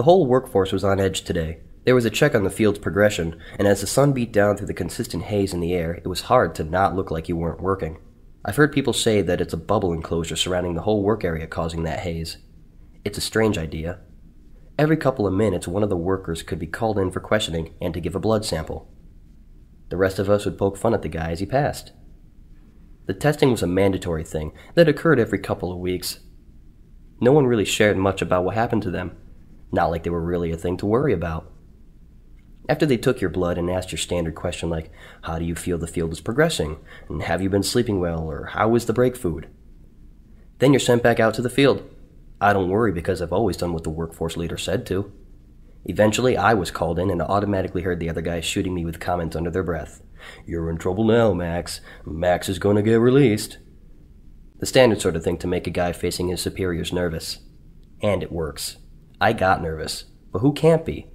The whole workforce was on edge today. There was a check on the field's progression, and as the sun beat down through the consistent haze in the air, it was hard to not look like you weren't working. I've heard people say that it's a bubble enclosure surrounding the whole work area causing that haze. It's a strange idea. Every couple of minutes, one of the workers could be called in for questioning and to give a blood sample. The rest of us would poke fun at the guy as he passed. The testing was a mandatory thing that occurred every couple of weeks. No one really shared much about what happened to them, not like they were really a thing to worry about. After they took your blood and asked your standard question like, how do you feel the field is progressing, and have you been sleeping well, or how is the break food? Then you're sent back out to the field. I don't worry because I've always done what the workforce leader said to. Eventually, I was called in and automatically heard the other guys shooting me with comments under their breath. You're in trouble now, Max. Max is going to get released. The standard sort of thing to make a guy facing his superiors nervous. And it works. I got nervous, but who can't be?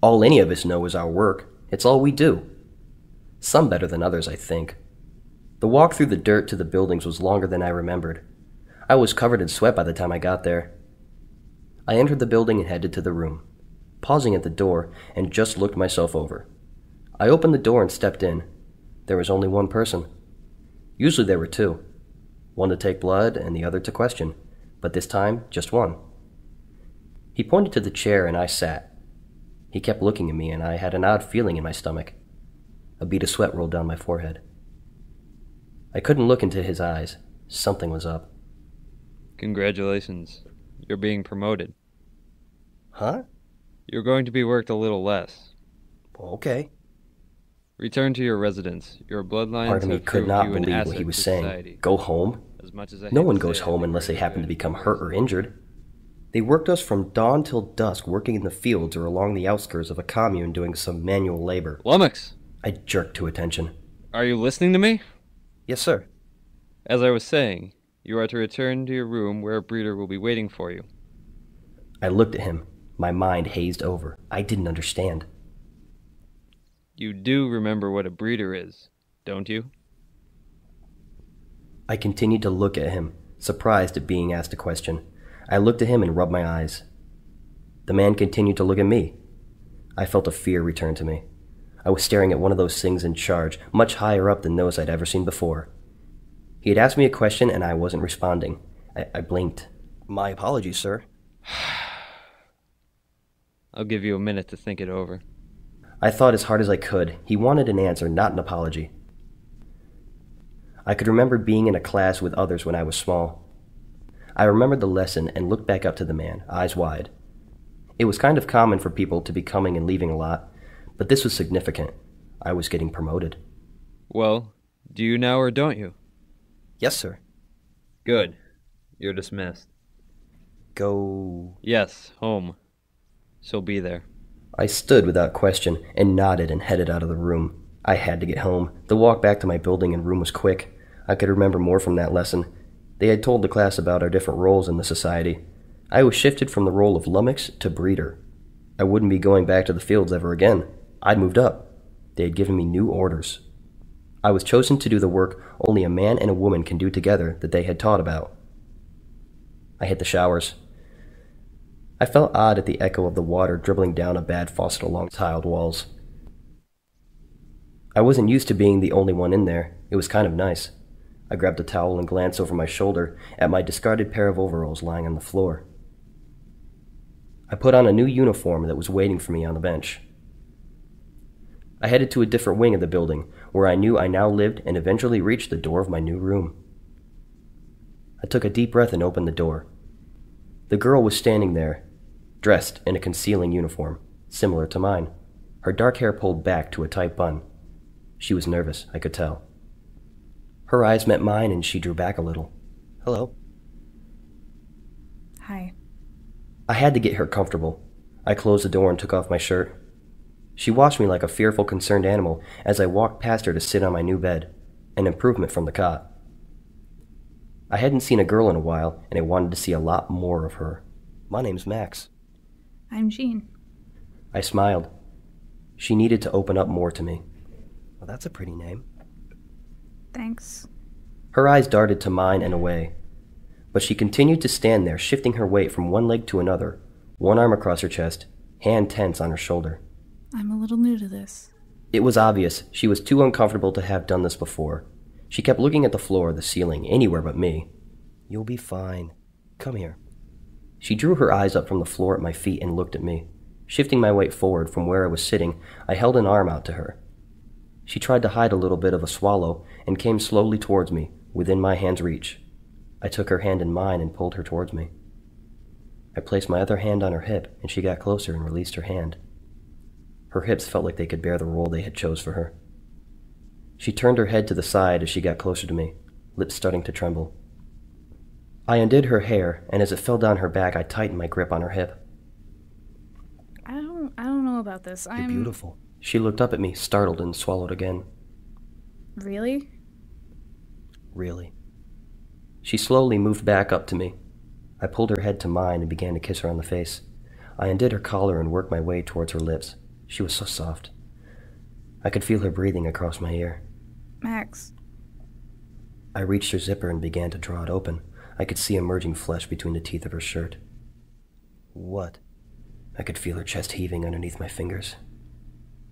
All any of us know is our work. It's all we do. Some better than others, I think. The walk through the dirt to the buildings was longer than I remembered. I was covered in sweat by the time I got there. I entered the building and headed to the room, pausing at the door and just looked myself over. I opened the door and stepped in. There was only one person. Usually there were two. One to take blood and the other to question, but this time, just one. He pointed to the chair and I sat. He kept looking at me, and I had an odd feeling in my stomach. A bead of sweat rolled down my forehead. I couldn't look into his eyes. Something was up. Congratulations. You're being promoted. Huh? You're going to be worked a little less. Okay. Return to your residence. Your bloodlines Part of me have could proved not you an believe what asset he was to saying. society. Go home? As much as I No hate one to goes say it, home the unless they greater happen to good become is hurt or injured. They worked us from dawn till dusk working in the fields or along the outskirts of a commune doing some manual labor. Lummox! I jerked to attention. Are you listening to me? Yes, sir. As I was saying, you are to return to your room where a breeder will be waiting for you. I looked at him, my mind hazed over. I didn't understand. You do remember what a breeder is, don't you? I continued to look at him, surprised at being asked a question. I looked at him and rubbed my eyes. The man continued to look at me. I felt a fear return to me. I was staring at one of those things in charge, much higher up than those I'd ever seen before. He had asked me a question and I wasn't responding. I blinked. My apologies, sir. I'll give you a minute to think it over. I thought as hard as I could. He wanted an answer, not an apology. I could remember being in a class with others when I was small. I remembered the lesson and looked back up to the man, eyes wide. It was kind of common for people to be coming and leaving a lot, but this was significant. I was getting promoted. Well, do you now or don't you? Yes, sir. Good. You're dismissed. Go... Yes, home. So be there. I stood without question and nodded and headed out of the room. I had to get home. The walk back to my building and room was quick. I could remember more from that lesson. They had told the class about our different roles in the society. I was shifted from the role of lummox to breeder. I wouldn't be going back to the fields ever again. I'd moved up. They had given me new orders. I was chosen to do the work only a man and a woman can do together that they had taught about. I hit the showers. I felt odd at the echo of the water dribbling down a bad faucet along tiled walls. I wasn't used to being the only one in there. It was kind of nice. I grabbed a towel and glanced over my shoulder at my discarded pair of overalls lying on the floor. I put on a new uniform that was waiting for me on the bench. I headed to a different wing of the building, where I knew I now lived, and eventually reached the door of my new room. I took a deep breath and opened the door. The girl was standing there, dressed in a concealing uniform, similar to mine, her dark hair pulled back to a tight bun. She was nervous, I could tell. Her eyes met mine and she drew back a little. Hello. Hi. I had to get her comfortable. I closed the door and took off my shirt. She watched me like a fearful, concerned animal as I walked past her to sit on my new bed, an improvement from the cot. I hadn't seen a girl in a while, and I wanted to see a lot more of her. My name's Max. I'm Jean. I smiled. She needed to open up more to me. Well, that's a pretty name. Thanks. Her eyes darted to mine and away, but she continued to stand there, shifting her weight from one leg to another, one arm across her chest, hand tense on her shoulder. I'm a little new to this. It was obvious she was too uncomfortable to have done this before. She kept looking at the floor, the ceiling, anywhere but me. You'll be fine. Come here. She drew her eyes up from the floor at my feet and looked at me. Shifting my weight forward from where I was sitting, I held an arm out to her. She tried to hide a little bit of a swallow and came slowly towards me, within my hand's reach. I took her hand in mine and pulled her towards me. I placed my other hand on her hip, and she got closer and released her hand. Her hips felt like they could bear the role they had chose for her. She turned her head to the side as she got closer to me, lips starting to tremble. I undid her hair, and as it fell down her back, I tightened my grip on her hip. I don't know about this. You're beautiful. She looked up at me, startled, and swallowed again. Really? Really. She slowly moved back up to me. I pulled her head to mine and began to kiss her on the face. I undid her collar and worked my way towards her lips. She was so soft. I could feel her breathing across my ear. Max. I reached her zipper and began to draw it open. I could see emerging flesh between the teeth of her shirt. What? I could feel her chest heaving underneath my fingers.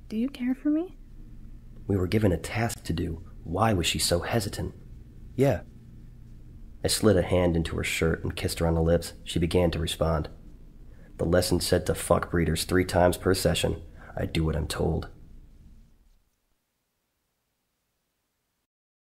Do you care for me? We were given a task to do. Why was she so hesitant? Yeah. I slid a hand into her shirt and kissed her on the lips. She began to respond. The lesson said to fuck breeders 3 times per session. I do what I'm told.